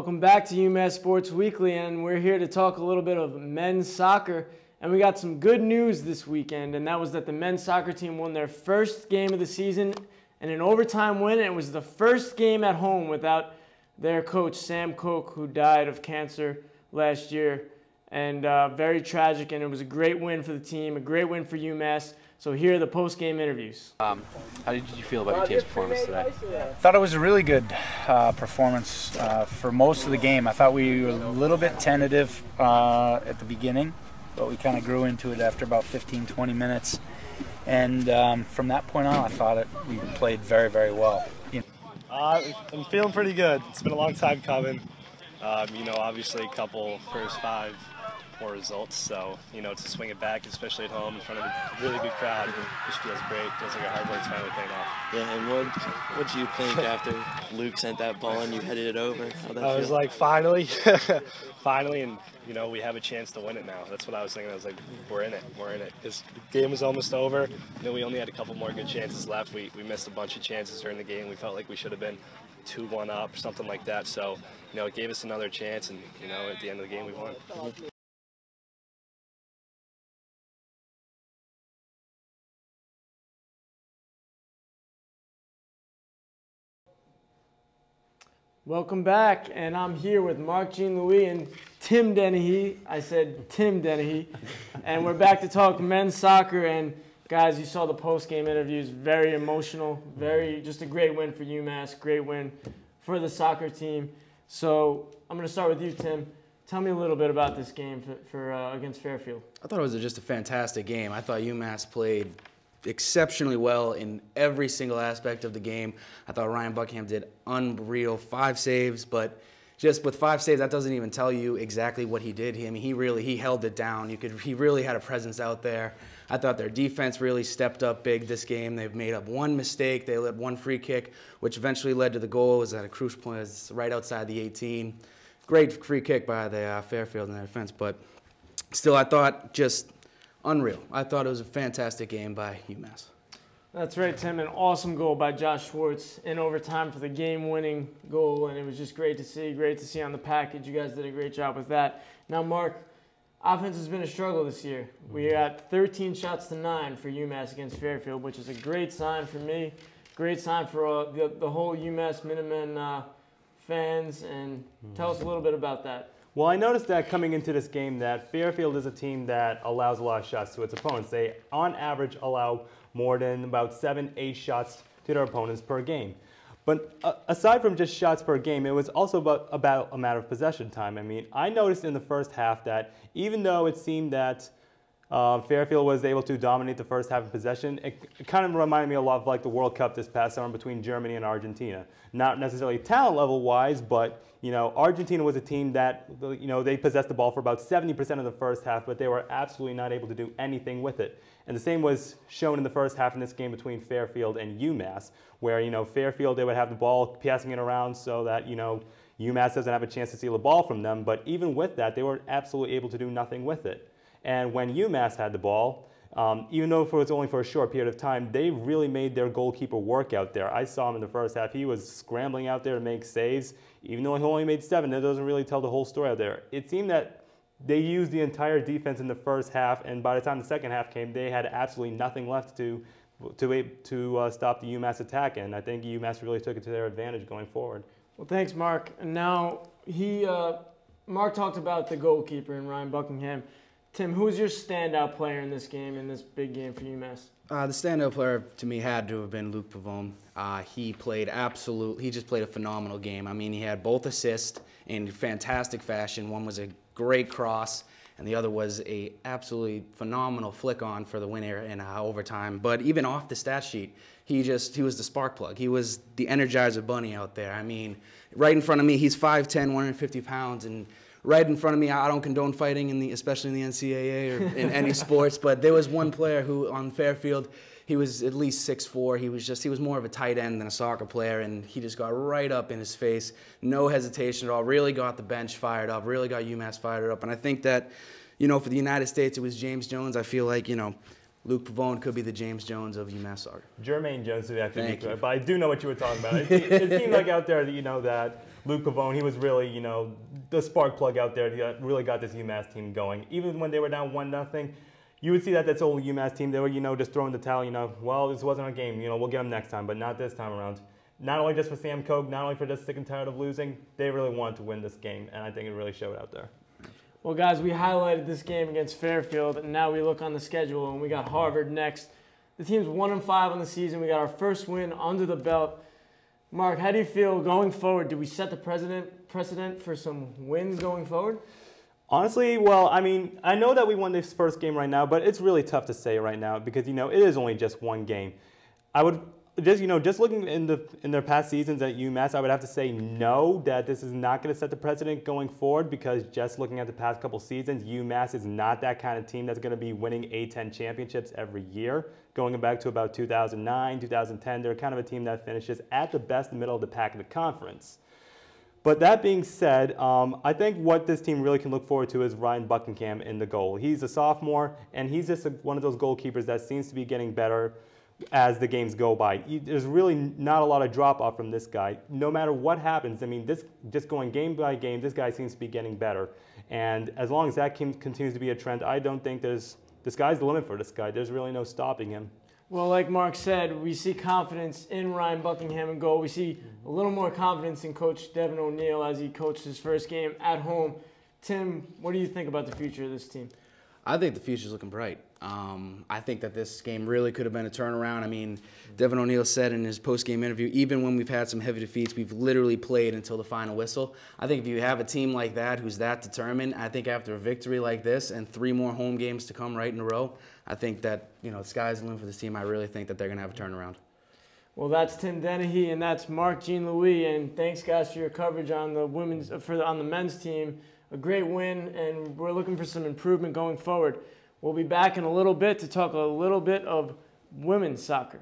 Welcome back to UMass Sports Weekly, and we're here to talk a little bit of men's soccer. And we got some good news this weekend, and that was that the men's soccer team won their first game of the season and an overtime win. And it was the first game at home without their coach, Sam Koch, who died of cancer last year. And very tragic, and it was a great win for the team, a great win for UMass. So here are the post-game interviews. How did you feel about your team's performance today? I thought it was a really good performance for most of the game. I thought we were a little bit tentative at the beginning, but we kind of grew into it after about 15, 20 minutes. And from that point on, I thought we played very, very well. I'm feeling pretty good. It's been a long time coming. Obviously a couple first five poor results, so to swing it back, especially at home in front of a really good crowd, just feels great. Feels like our hard work's finally paying off. Yeah, and what'd you think after Luke sent that ball and you headed it over? I was like, finally, finally, and we have a chance to win it now. That's what I was thinking. I was like, we're in it. This game was almost over. We only had a couple more good chances left. We missed a bunch of chances during the game. We felt like we should have been 2-1 up or something like that. So it gave us another chance, and at the end of the game we won. Welcome back, and I'm here with Marc, Jean Louis, and Tim Dennehey. I said Tim Dennehey. And we're back to talk men's soccer. And guys, you saw the post-game interviews. Very emotional. Just a great win for UMass. Great win for the soccer team. So I'm going to start with you, Tim. Tell me a little bit about this game against Fairfield. I thought it was just a fantastic game. I thought UMass played exceptionally well in every single aspect of the game. I thought Ryan Buckingham did unreal, 5 saves, but just with 5 saves, that doesn't even tell you exactly what he did. He held it down. He really had a presence out there. I thought their defense really stepped up big this game. They've made up one mistake. They let one free kick, which eventually led to the goal. It was at a crucial point. It was right outside the 18. Great free kick by the Fairfield in their defense, but still, I thought just unreal. I thought it was a fantastic game by UMass. That's right, Tim. An awesome goal by Josh Schwartz in overtime for the game-winning goal, and it was just great to see on the package. You guys did a great job with that. Now, Marc, offense has been a struggle this year. We got 13 shots to 9 for UMass against Fairfield, which is a great sign for me, great sign for the whole UMass Minutemen fans, and tell us a little bit about that. Well, I noticed that coming into this game that Fairfield is a team that allows a lot of shots to its opponents. They, on average, allow more than about 7-8 shots to their opponents per game. But aside from just shots per game, it was also about a matter of possession time. I mean, I noticed in the first half that even though it seemed that Fairfield was able to dominate the first half of possession, it kind of reminded me a lot of like the World Cup this past summer between Germany and Argentina. Not necessarily talent level wise, but Argentina was a team that they possessed the ball for about 70% of the first half, but they were absolutely not able to do anything with it. And the same was shown in the first half in this game between Fairfield and UMass, where Fairfield, they would have the ball passing it around so that UMass doesn't have a chance to steal the ball from them. But even with that, they were absolutely able to do nothing with it. And when UMass had the ball, even though it was only for a short period of time, they really made their goalkeeper work out there. I saw him in the first half. He was scrambling out there to make saves. Even though he only made 7, that doesn't really tell the whole story out there. It seemed that they used the entire defense in the first half, and by the time the second half came, they had absolutely nothing left to stop the UMass attack, and I think UMass really took it to their advantage going forward. Well, thanks, Marc. And now Marc talked about the goalkeeper and Ryan Buckingham. Tim, who's your standout player in this game, in this big game for UMass? The standout player to me had to have been Luke Pavone. He just played a phenomenal game. I mean, he had both assists in fantastic fashion. One was a great cross, and the other was a absolutely phenomenal flick on for the winner in overtime. But even off the stat sheet, he was the spark plug. He was the Energizer Bunny out there. I mean, right in front of me, he's 5'10", 150 pounds, and right in front of me, I don't condone fighting, especially in the NCAA or in any sports, but there was one player who, on Fairfield, he was at least 6'4". He was more of a tight end than a soccer player, and he just got right up in his face, no hesitation at all, really got the bench fired up, really got UMass fired up. And I think that, for the United States, it was James Jones. I feel like, Luke Pavone could be the James Jones of UMass soccer. Jermaine Jones to actually Thank be you. correct, but I do know what you were talking about. It seemed like out there that, that Luke Pavone, he was really, the spark plug out there that really got this UMass team going. Even when they were down 1-0, you would see that that's old UMass team. They were, just throwing the towel, well, this wasn't a game, we'll get them next time, but not this time around. Not only just for Sam Koch, not only for just sick and tired of losing, they really wanted to win this game, and I think it really showed out there. Well, guys, we highlighted this game against Fairfield, and now we look on the schedule, and we got Harvard next. The team's 1-5 on the season. We got our first win under the belt. Marc, how do you feel going forward? Do we set the precedent for some wins going forward? Honestly, well, I mean, I know that we won this first game right now, but it's really tough to say right now because, it is only just one game. I would just looking in their past seasons at UMass, I would have to say no, that this is not going to set the precedent going forward because just looking at the past couple seasons, UMass is not that kind of team that's going to be winning A10 championships every year. Going back to about 2009, 2010, they're kind of a team that finishes at the best middle of the pack in the conference. But that being said, I think what this team really can look forward to is Ryan Buckingham in the goal. He's a sophomore, and he's just one of those goalkeepers that seems to be getting better as the games go by. There's really not a lot of drop-off from this guy. No matter what happens, I mean, just going game by game, this guy seems to be getting better. And as long as that continues to be a trend, I don't think the sky's the limit for this guy. There's really no stopping him. Well, like Marc said, we see confidence in Ryan Buckingham in goal. We see a little more confidence in Coach Devin O'Neill as he coached his first game at home. Tim, what do you think about the future of this team? I think the future's looking bright. I think that this game really could have been a turnaround. I mean, Devin O'Neill said in his post-game interview, even when we've had some heavy defeats, we've literally played until the final whistle. I think if you have a team like that who's that determined, I think after a victory like this and 3 more home games to come right in a row, I think that, the sky's the limit for this team. I really think that they're going to have a turnaround. Well, that's Tim Dennehey, and that's Marc Jean-Louis, and thanks, guys, for your coverage on the on the men's team. A great win, and we're looking for some improvement going forward. We'll be back in a little bit to talk a little bit of women's soccer.